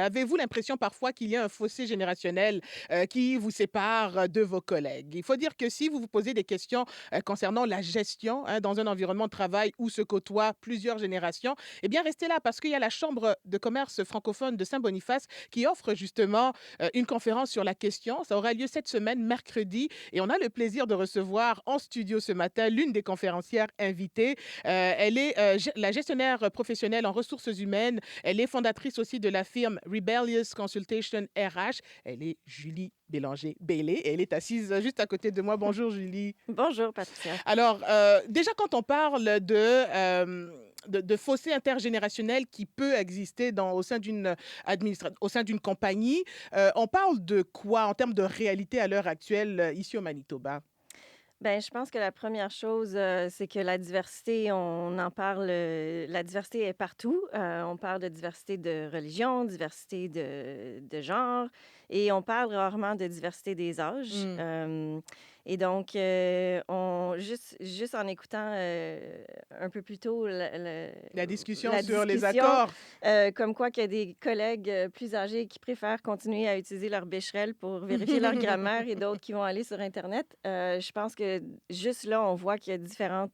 Avez-vous l'impression parfois qu'il y a un fossé générationnel, qui vous sépare, de vos collègues? Il faut dire que si vous vous posez des questions, concernant la gestion, hein, dans un environnement de travail où se côtoient plusieurs générations, eh bien restez là parce qu'il y a la chambre de commerce francophone de Saint-Boniface qui offre justement, une conférence sur la question. Ça aura lieu cette semaine, mercredi, et on a le plaisir de recevoir en studio ce matin l'une des conférencières invitées. Elle est, la gestionnaire professionnelle en ressources humaines. Elle est fondatrice aussi de la firme Rebellious Consultation RH. Elle est Julie Bélanger-Bailey et elle est assise juste à côté de moi. Bonjour Julie. Bonjour Patricia. Alors, déjà quand on parle de fossé intergénérationnel qui peut exister au sein au sein d'une compagnie, on parle de quoi en termes de réalité à l'heure actuelle, ici au Manitoba? Ben, je pense que la première chose, c'est que la diversité, on en parle, la diversité est partout. On parle de diversité de religion, diversité de genre et on parle rarement de diversité des âges. Mmh. Et donc, juste en écoutant, un peu plus tôt La discussion la sur les discussion, accords. comme quoi qu'il y a des collègues, plus âgés qui préfèrent continuer à utiliser leur bécherelle pour vérifier leur grammaire et d'autres qui vont aller sur internet. Je pense que juste là, on voit qu'il y a différents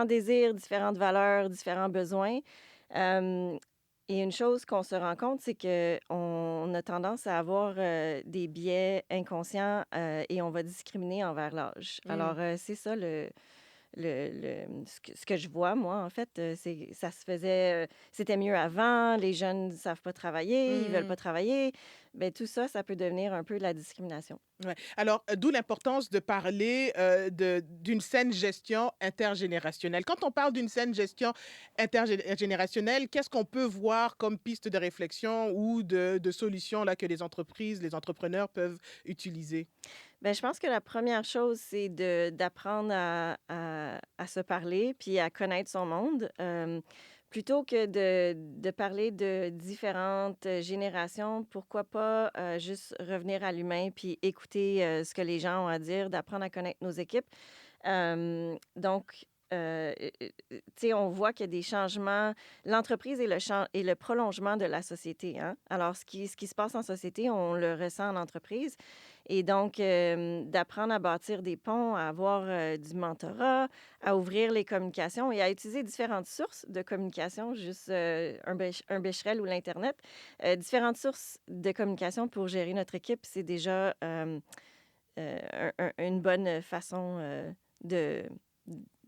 désirs, différentes valeurs, différents besoins. Hem et une chose qu'on se rend compte, c'est qu'on a tendance à avoir, des biais inconscients, et on va discriminer envers l'âge. Mmh. Alors, c'est ça ce que je vois, moi, en fait, c'est ça se faisait, c'était mieux avant, les jeunes ne savent pas travailler, ils veulent Mmh. pas travailler. Ben tout ça, ça peut devenir un peu de la discrimination. Ouais. Alors, d'où l'importance de parler, d'une saine gestion intergénérationnelle. Quand on parle d'une saine gestion intergénérationnelle, qu'est-ce qu'on peut voir comme piste de réflexion ou de solutions là que les entreprises, les entrepreneurs peuvent utiliser? Ben je pense que la première chose, c'est d'apprendre à se parler puis à connaître son monde, plutôt que de parler de différentes, générations. Pourquoi pas, juste revenir à l'humain puis écouter, ce que les gens ont à dire, d'apprendre à connaître nos équipes. Donc, tu sais, on voit qu'il y a des changements. L'entreprise est le prolongement de la société, hein. Alors ce qui se passe en société, on le ressent en entreprise et donc, d'apprendre à bâtir des ponts, à avoir, du mentorat, à ouvrir les communications et à utiliser différentes sources de communication, juste, un bécherel ou l'internet. Différentes sources de communication pour gérer notre équipe, c'est déjà, une bonne façon, de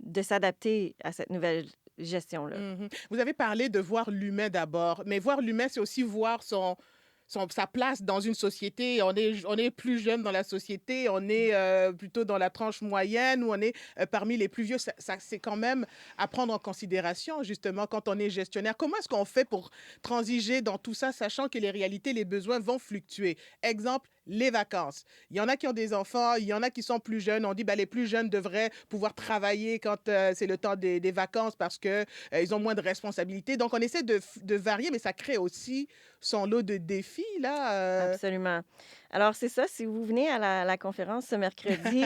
de s'adapter à cette nouvelle gestion-là. Mmh. Vous avez parlé de voir l'humain d'abord, mais voir l'humain, c'est aussi voir sa place dans une société. On est plus jeune dans la société, on est, plutôt dans la tranche moyenne ou on est, parmi les plus vieux. Ça c'est quand même à prendre en considération justement quand on est gestionnaire. Comment est-ce qu'on fait pour transiger dans tout ça, sachant que les réalités, les besoins vont fluctuer? Exemple, les vacances. Il y en a qui ont des enfants, il y en a qui sont plus jeunes. On dit, bah, les plus jeunes devraient pouvoir travailler quand, c'est le temps des vacances parce que, ils ont moins de responsabilités. Donc on essaie de varier, mais ça crée aussi son lot de défis là, Absolument. Alors c'est ça, si vous venez à la conférence ce mercredi,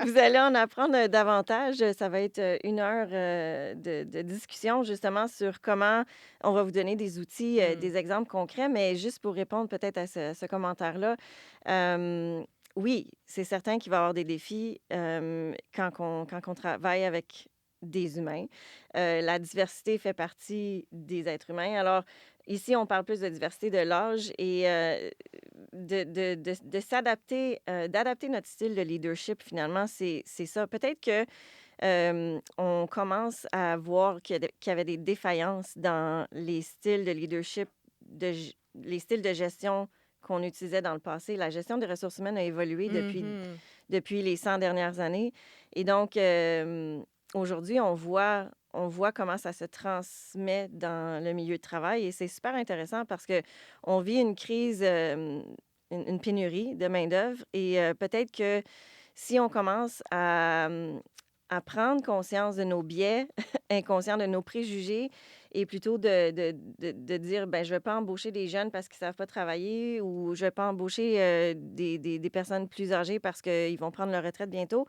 vous allez en apprendre, davantage. Ça va être, 1 heure, de discussion justement sur comment on va vous donner des outils, Mmh. des exemples concrets, mais juste pour répondre peut-être à ce commentaire-là, oui, c'est certain qu'il va y avoir des défis, quand on travaille avec des humains. La diversité fait partie des êtres humains. Alors ici, on parle plus de diversité de l'âge et de s'adapter, d'adapter notre style de leadership finalement, c'est ça. Peut-être que, on commence à voir qu'il y avait des défaillances dans les styles de leadership, les styles de gestion qu'on utilisait dans le passé. La gestion des ressources humaines a évolué Mmh. depuis les 100 dernières années et donc, aujourd'hui, on voit comment ça se transmet dans le milieu de travail et c'est super intéressant parce que on vit une crise, une pénurie de main-d'œuvre et peut-être que si on commence à prendre conscience de nos biais inconscients, de nos préjugés et plutôt de dire: «Ben, je ne vais pas embaucher des jeunes parce qu'ils ne savent pas travailler» ou «Je ne vais pas embaucher, des personnes plus âgées parce qu'ils vont prendre leur retraite bientôt».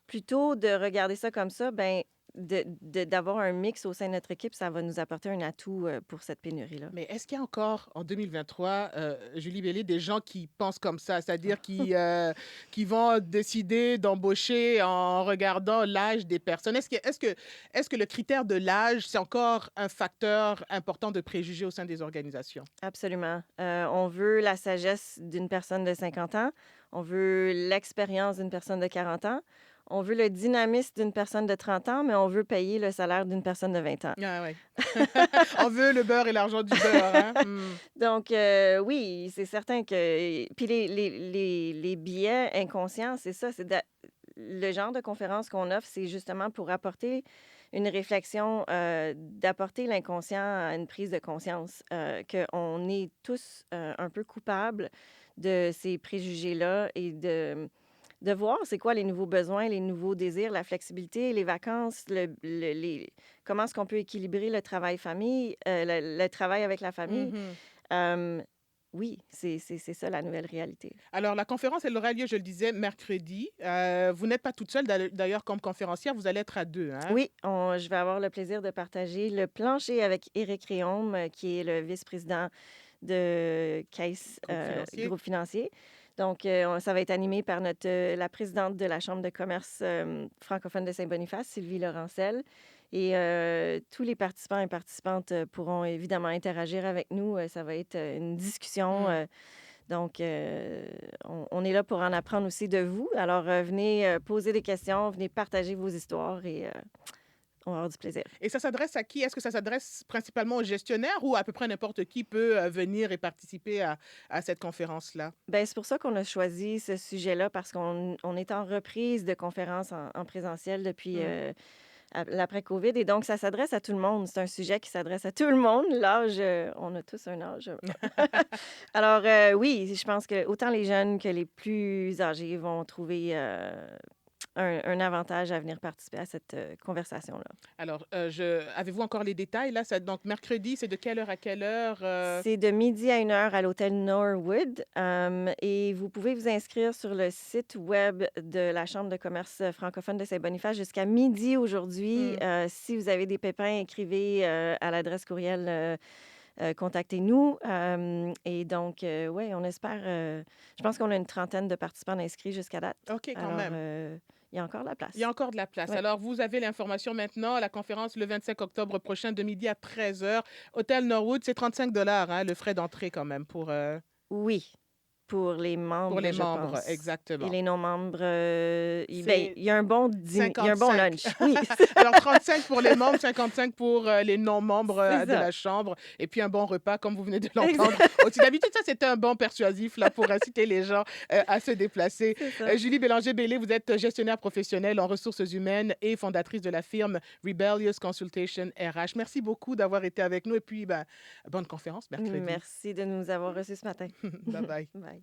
Plutôt de regarder ça comme ça, ben, d'avoir un mix au sein de notre équipe, ça va nous apporter un atout pour cette pénurie-là. Mais est-ce qu'il y a encore, en 2023, Julie Bellé, des gens qui pensent comme ça, c'est-à-dire qui vont décider d'embaucher en regardant l'âge des personnes? Est-ce que le critère de l'âge, c'est encore un facteur important de préjugés au sein des organisations? Absolument. On veut la sagesse d'une personne de 50 ans, on veut l'expérience d'une personne de 40 ans, on veut le dynamisme d'une personne de 30 ans, mais on veut payer le salaire d'une personne de 20 ans. Ah ouais. On veut le beurre et l'argent du beurre, hein? Mmh. Donc, oui, c'est certain que puis les biais inconscients, c'est ça, le genre de conférence qu'on offre, c'est justement pour apporter une réflexion, d'apporter l'inconscient à une prise de conscience, qu'on est tous, un peu coupables de ces préjugés-là et de voir c'est quoi les nouveaux besoins, les nouveaux désirs, la flexibilité, les vacances, comment est-ce qu'on peut équilibrer le travail-famille, le travail avec la famille. Mmh. Hem, oui, c'est ça la nouvelle réalité. Alors la conférence, elle aura lieu, je le disais, mercredi. Vous n'êtes pas toute seule d'ailleurs comme conférencière, vous allez être à 2, hein? Oui, je vais avoir le plaisir de partager le plancher avec Éric Réaume, qui est le vice-président de Caisse, Groupe financier. Groupe financier. Donc, ça va être animé par la présidente de la Chambre de commerce francophone de Saint-Boniface, Sylvie Laurencel. Et tous les participants et participantes pourront évidemment interagir avec nous. Ça va être une discussion. Mmh. Donc, on est là pour en apprendre aussi de vous. Alors, venez poser des questions, venez partager vos histoires et on va avoir du plaisir. Et ça s'adresse à qui? Est-ce que ça s'adresse principalement aux gestionnaires ou à peu près n'importe qui peut, venir et participer à cette conférence-là? Ben, c'est pour ça qu'on a choisi ce sujet-là parce qu'on est en reprise de conférences en présentiel depuis Mmh. l'après-COVID. Et donc, ça s'adresse à tout le monde. C'est un sujet qui s'adresse à tout le monde. L'âge, on a tous un âge. Alors, oui, je pense que autant les jeunes que les plus âgés vont trouver un avantage à venir participer à cette conversation-là. Alors, je avez-vous encore les détails là? Ça donc mercredi, c'est de quelle heure à quelle heure, C'est de midi à 1 heure à l'hôtel Norwood. Et vous pouvez vous inscrire sur le site web de la Chambre de commerce francophone de Saint-Boniface jusqu'à midi aujourd'hui. Mmh. Si vous avez des pépins, écrivez à l'adresse courriel contactez-nous. Et donc, oui, on espère. Je pense qu'on a une trentaine de participants inscrits jusqu'à date. OK, quand Alors, même. il y a encore de la Il y a place. encore de la place. Oui. Alors, vous avez l'information maintenant. La conférence le 25 octobre prochain de midi à 13 heures. Hôtel Norwood, c'est 35 $ hein, le frais d'entrée quand même Oui. Pour les pour membres, les je membres, pense. Et exactement. les non-membres, C'est il y a un bon dîner, il y a un bon 55. lunch. Oui, Alors 35 pour les membres, 55 pour, les non-membres, c'est de ça. la chambre et puis un bon repas comme vous venez de l'entendre Exact, aussi. D'habitude, ça, c'était un bon persuasif là pour inciter les gens, à se déplacer. c'est ça. Julie Bélanger-Bellé, vous êtes gestionnaire professionnelle en ressources humaines et fondatrice de la firme Rebellious Consultation RH. Merci beaucoup d'avoir été avec nous et puis, ben, bonne conférence mercredi. Merci de nous avoir reçus ce matin. Bye bye. Bye.